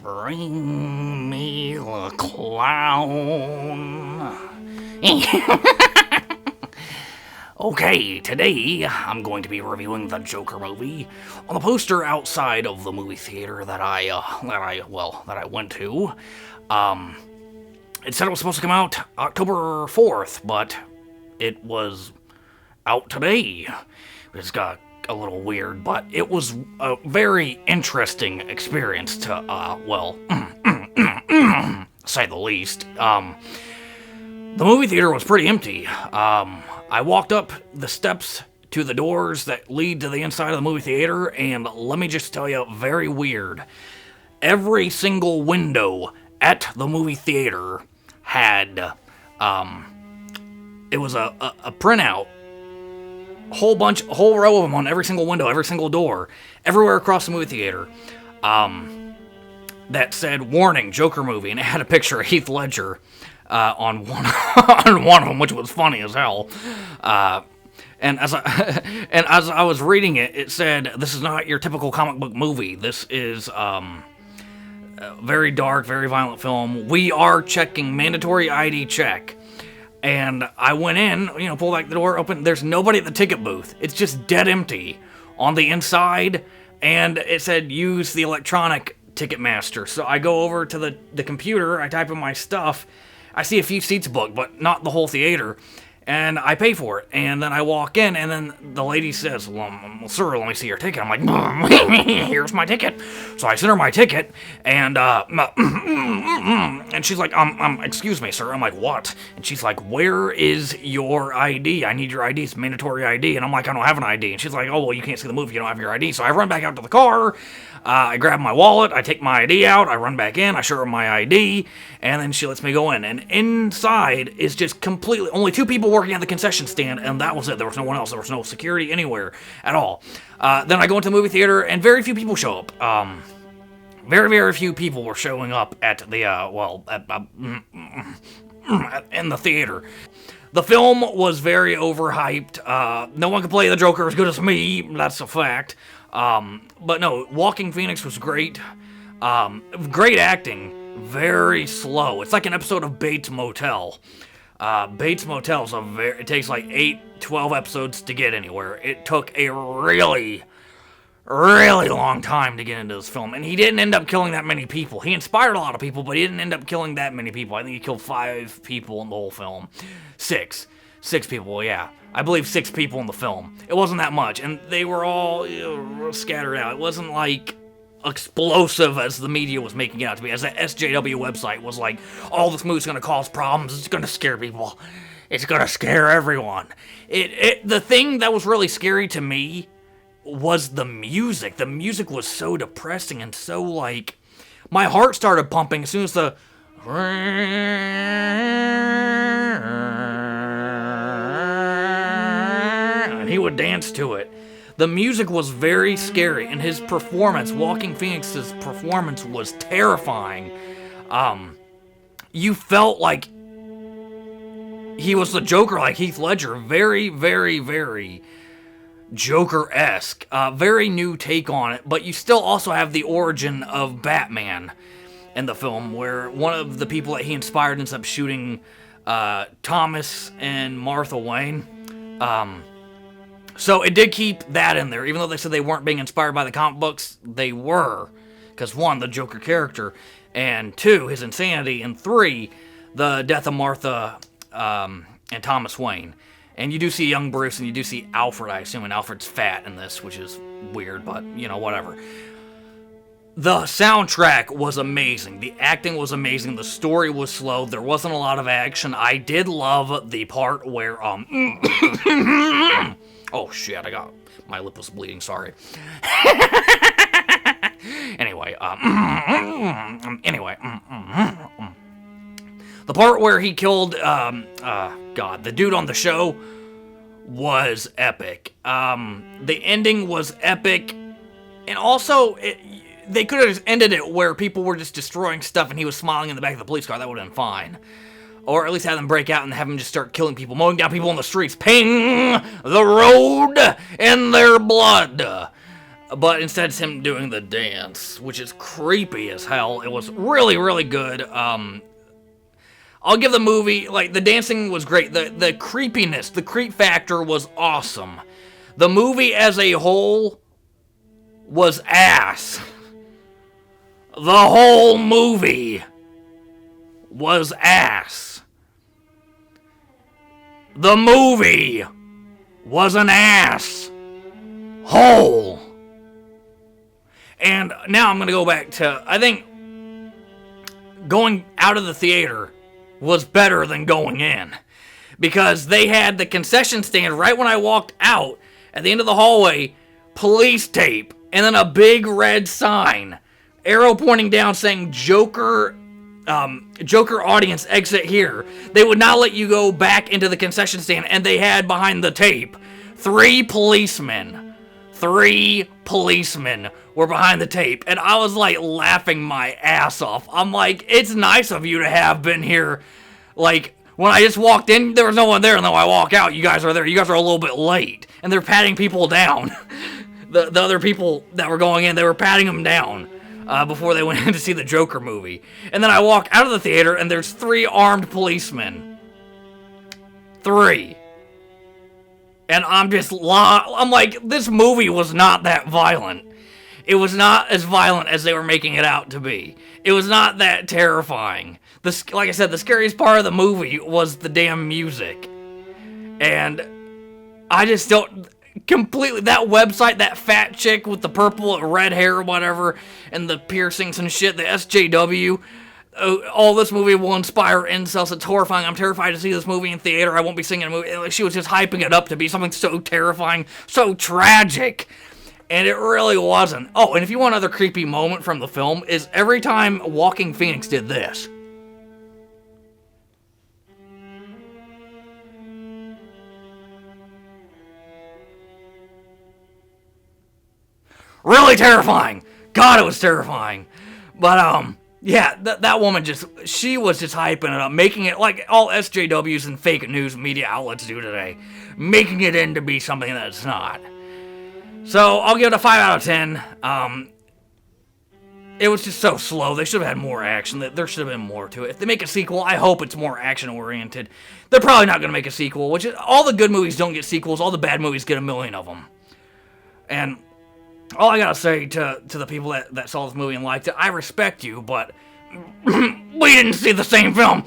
Bring me the clown. Okay, today I'm going to be reviewing the Joker movie. On the poster outside of the movie theater that I went to, it said it was supposed to come out October 4th, but it was out today. It's got a little weird, but it was a very interesting experience to, say the least. The movie theater was pretty empty. I walked up the steps to the doors that lead to the inside of the movie theater, and let me just tell you, very weird. Every single window at the movie theater had, it was a printout, whole row of them on every single window, every single door, everywhere across the movie theater, that said, "Warning, Joker movie," and it had a picture of Heath Ledger on one on one of them, which was funny as hell. And as I was reading it, it said, "This is not your typical comic book movie. This is a very dark, very violent film. We are checking mandatory ID check." And I went in, pulled back the door, open. There's nobody at the ticket booth. It's just dead empty on the inside, and it said, "Use the electronic Ticketmaster." So I go over to the computer, I type in my stuff, I see a few seats booked, but not the whole theater, and I pay for it. And then I walk in, and then the lady says, well, "Sir, let me see your ticket." I'm like, "Here's my ticket." So I sent her my ticket, and and she's like, "Excuse me, sir." I'm like, "What?" And she's like, "Where is your ID? I need your ID. It's mandatory ID." And I'm like, "I don't have an ID." And she's like, "Oh, well, you can't see the movie if you don't have your ID." So I run back out to the car, I grab my wallet, I take my ID out, I run back in, I show her my ID, and then she lets me go in. And inside is just completely, only two people working at the concession stand, and that was it. There was no one else. There was no security anywhere at all. Then I go into the movie theater, and very few people show up. Very, very few people were showing up at the, in the theater. The film was very overhyped. No one could play the Joker as good as me. That's a fact. But no, Joaquin Phoenix was great. Great acting. Very slow. It's like an episode of Bates Motel. Bates Motel is it takes like 12 episodes to get anywhere. It took a really, really long time to get into this film, and he didn't end up killing that many people. He inspired a lot of people, but he didn't end up killing that many people. I think he killed 5 people in the whole film. 6 people, yeah. I believe 6 people in the film. It wasn't that much, and they were all scattered out. It wasn't like explosive as the media was making it out to be. As the SJW website was like, "Oh, this movie's gonna cause problems. It's gonna scare people. It's gonna scare everyone." The thing that was really scary to me was the music. The music was so depressing and so like, my heart started pumping as soon as the and he would dance to it. The music was very scary, and his performance, Joaquin Phoenix's performance, was terrifying. You felt like he was the Joker, like Heath Ledger. Very, very, very Joker-esque. Very new take on it, but you still also have the origin of Batman in the film, where one of the people that he inspired ends up shooting Thomas and Martha Wayne. So it did keep that in there, even though they said they weren't being inspired by the comic books. They were, because 1, the Joker character, and 2, his insanity, and 3, the death of Martha and Thomas Wayne. And you do see young Bruce, and you do see Alfred, I assume, and Alfred's fat in this, which is weird, but, whatever. The soundtrack was amazing. The acting was amazing. The story was slow. There wasn't a lot of action. I did love the part where, oh shit, my lip was bleeding, sorry. Anyway, the part where he killed, the dude on the show was epic. The ending was epic, and also, they could have just ended it where people were just destroying stuff and he was smiling in the back of the police car. That would have been fine. Or at least have them break out and have them just start killing people, mowing down people in the streets. Ping! The road in their blood. but instead it's him doing the dance, which is creepy as hell. It was really, really good. I'll give the movie, like, the dancing was great. The creepiness, the creep factor was awesome. The movie as a whole was ass. The whole movie was ass. The movie was an ass hole. And now I'm going to go back to, I think going out of the theater was better than going in. Because they had the concession stand right when I walked out, at the end of the hallway, police tape, and then a big red sign, arrow pointing down saying Joker audience exit here. They would not let you go back into the concession stand, and they had behind the tape, 3 policemen. 3 policemen were behind the tape, and I was like laughing my ass off. I'm like, it's nice of you to have been here. Like, when I just walked in, there was no one there, and then when I walk out, you guys are there. You guys are a little bit late, and they're patting people down. The other people that were going in, they were patting them down before they went in to see the Joker movie. And then I walk out of the theater, and there's 3 armed policemen. 3. And I'm like, this movie was not that violent. It was not as violent as they were making it out to be. It was not that terrifying. Like I said, the scariest part of the movie was the damn music. And I just don't... Completely, that website, that fat chick with the purple, red hair or whatever, and the piercings and shit, the SJW... all this movie will inspire incels. It's horrifying. I'm terrified to see this movie in theater. I won't be seeing a movie. Like, she was just hyping it up to be something so terrifying, so tragic. And it really wasn't. Oh, and if you want another creepy moment from the film, is every time Walking Phoenix did this. Really terrifying. God, it was terrifying. But, yeah, that woman she was just hyping it up, making it like all SJWs and fake news media outlets do today. Making it into be something that it's not. So, I'll give it a 5 out of 10. It was just so slow. They should have had more action. There should have been more to it. If they make a sequel, I hope it's more action-oriented. They're probably not going to make a sequel, which is, all the good movies don't get sequels. All the bad movies get a million of them. And all I gotta say to the people that saw this movie and liked it, I respect you, but we didn't see the same film.